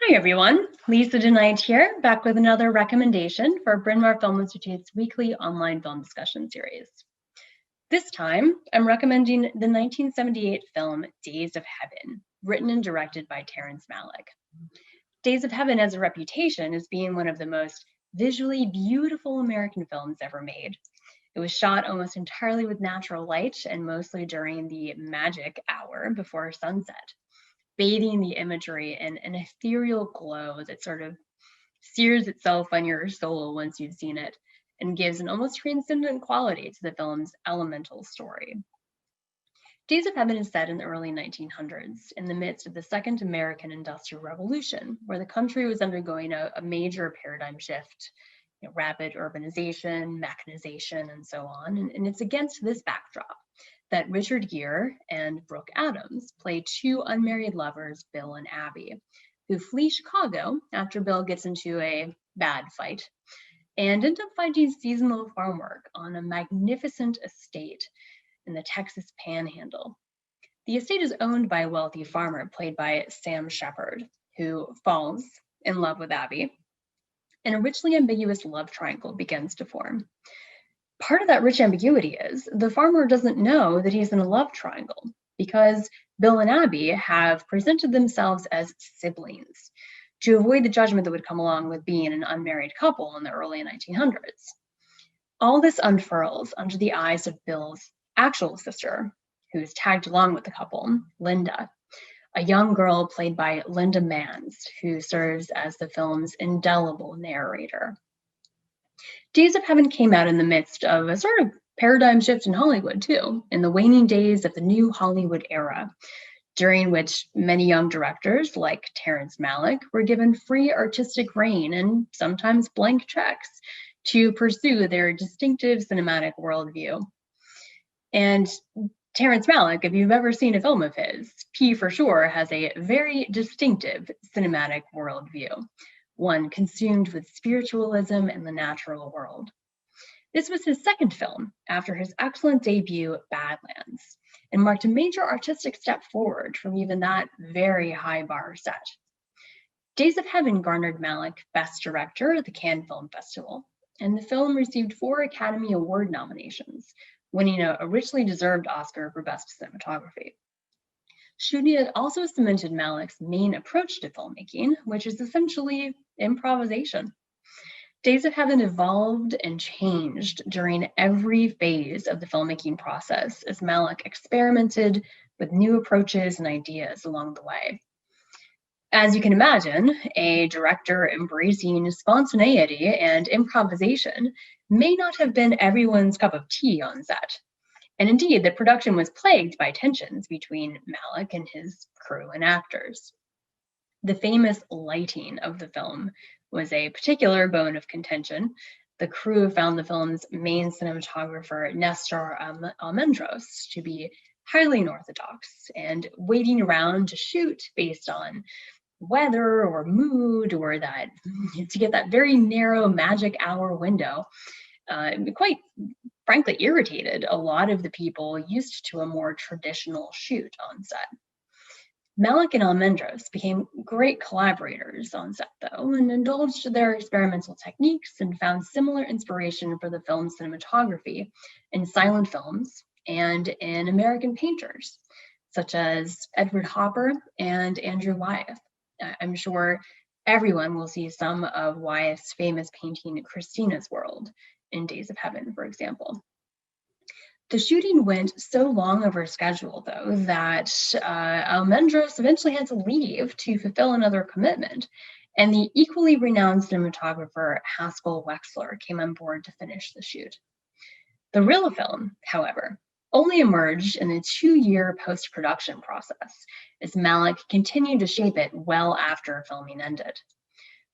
Hi everyone, Lisa DeNight here, back with another recommendation for Bryn Mawr Film Institute's weekly online film discussion series. This time, I'm recommending the 1978 film Days of Heaven, written and directed by Terrence Malick. Days of Heaven has a reputation as being one of the most visually beautiful American films ever made. It was shot almost entirely with natural light and mostly during the magic hour before sunset, bathing the imagery in an ethereal glow that sort of sears itself on your soul once you've seen it and gives an almost transcendent quality to the film's elemental story. Days of Heaven is set in the early 1900s in the midst of the Second American Industrial Revolution, where the country was undergoing a major paradigm shift, rapid urbanization, mechanization, and so on. And it's against this backdrop that Richard Gere and Brooke Adams play two unmarried lovers, Bill and Abby, who flee Chicago after Bill gets into a bad fight and end up finding seasonal farm work on a magnificent estate in the Texas Panhandle. The estate is owned by a wealthy farmer played by Sam Shepard, who falls in love with Abby, and a richly ambiguous love triangle begins to form. Part of that rich ambiguity is the farmer doesn't know that he's in a love triangle because Bill and Abby have presented themselves as siblings to avoid the judgment that would come along with being an unmarried couple in the early 1900s. All this unfurls under the eyes of Bill's actual sister, who's tagged along with the couple, Linda, a young girl played by Linda Manz, who serves as the film's indelible narrator. Days of Heaven came out in the midst of a sort of paradigm shift in Hollywood, too, in the waning days of the new Hollywood era, during which many young directors like Terrence Malick were given free artistic rein and sometimes blank checks to pursue their distinctive cinematic worldview. And Terrence Malick, if you've ever seen a film of his, he for sure has a very distinctive cinematic worldview, one consumed with spiritualism and the natural world. This was his second film after his excellent debut, Badlands, and marked a major artistic step forward from even that very high bar set. Days of Heaven garnered Malick Best Director at the Cannes Film Festival, and the film received 4 Academy Award nominations, winning a richly deserved Oscar for Best Cinematography. Shooting it also cemented Malick's main approach to filmmaking, which is essentially improvisation. Days of Heaven evolved and changed during every phase of the filmmaking process as Malick experimented with new approaches and ideas along the way. As you can imagine, a director embracing spontaneity and improvisation may not have been everyone's cup of tea on set. And indeed, the production was plagued by tensions between Malick and his crew and actors. The famous lighting of the film was a particular bone of contention. The crew found the film's main cinematographer, Nestor Almendros, to be highly unorthodox and waiting around to shoot based on weather or mood or that to get that very narrow magic hour window quite frankly irritated a lot of the people used to a more traditional shoot on set. Malick and Almendros became great collaborators on set, though, and indulged their experimental techniques and found similar inspiration for the film's cinematography in silent films and in American painters, such as Edward Hopper and Andrew Wyeth. I'm sure everyone will see some of Wyeth's famous painting, Christina's World, in Days of Heaven, for example. The shooting went so long over schedule, though, that Almendros eventually had to leave to fulfill another commitment, and the equally renowned cinematographer Haskell Wexler came on board to finish the shoot. The real film, however, only emerged in the 2-year post-production process, as Malick continued to shape it well after filming ended.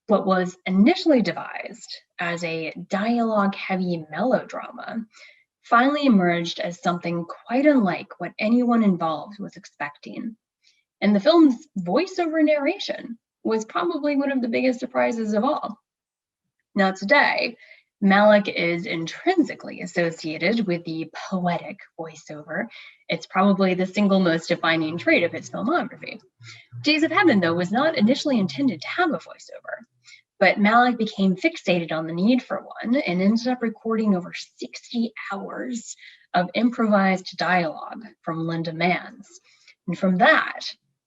What was initially devised as a dialogue-heavy melodrama finally emerged as something quite unlike what anyone involved was expecting. And the film's voiceover narration was probably one of the biggest surprises of all. Now today, Malick is intrinsically associated with the poetic voiceover. It's probably the single most defining trait of his filmography. Days of Heaven, though, was not initially intended to have a voiceover, but Malick became fixated on the need for one and ended up recording over 60 hours of improvised dialogue from Linda Manns. And from that,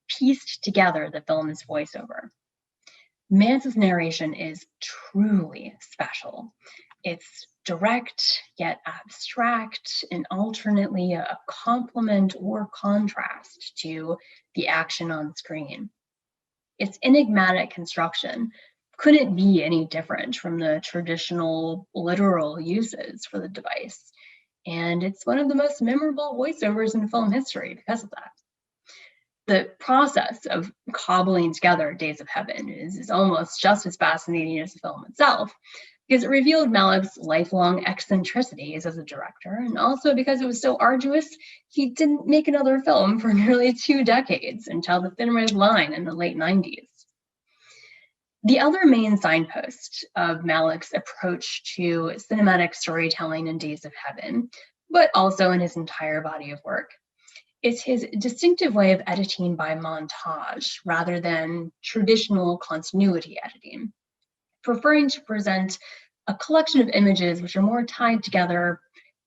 pieced together the film's voiceover. Manns' narration is truly special. It's direct yet abstract and alternately a complement or contrast to the action on screen. Its enigmatic construction couldn't be any different from the traditional literal uses for the device. And it's one of the most memorable voiceovers in film history because of that. The process of cobbling together Days of Heaven is almost just as fascinating as the film itself, because it revealed Malick's lifelong eccentricities as a director, and also because it was so arduous, he didn't make another film for nearly 2 decades until The Thin Red Line in the late 90s. The other main signpost of Malick's approach to cinematic storytelling in Days of Heaven, but also in his entire body of work, is his distinctive way of editing by montage rather than traditional continuity editing, preferring to present a collection of images which are more tied together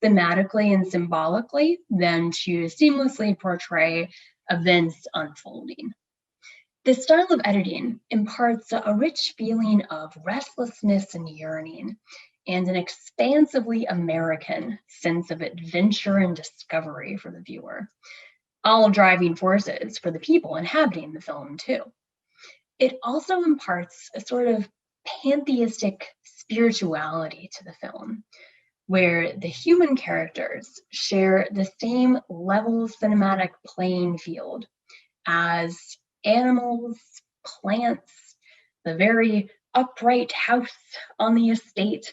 thematically and symbolically than to seamlessly portray events unfolding. This style of editing imparts a rich feeling of restlessness and yearning, and an expansively American sense of adventure and discovery for the viewer, all driving forces for the people inhabiting the film too. It also imparts a sort of pantheistic spirituality to the film, where the human characters share the same level cinematic playing field as animals, plants, the very upright house on the estate,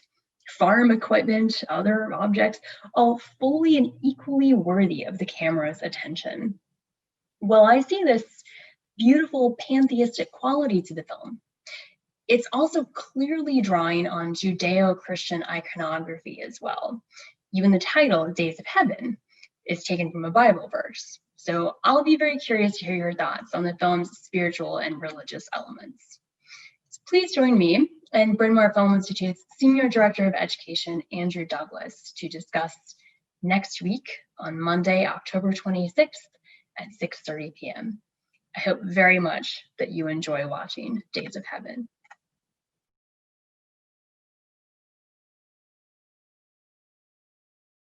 farm equipment, other objects, all fully and equally worthy of the camera's attention. Well, I see this beautiful pantheistic quality to the film. It's also clearly drawing on Judeo-Christian iconography as well. Even the title, Days of Heaven, is taken from a Bible verse. So I'll be very curious to hear your thoughts on the film's spiritual and religious elements. So please join me and Bryn Mawr Film Institute's Senior Director of Education, Andrew Douglas, to discuss next week on Monday, October 26th at 6:30 p.m. I hope very much that you enjoy watching Days of Heaven.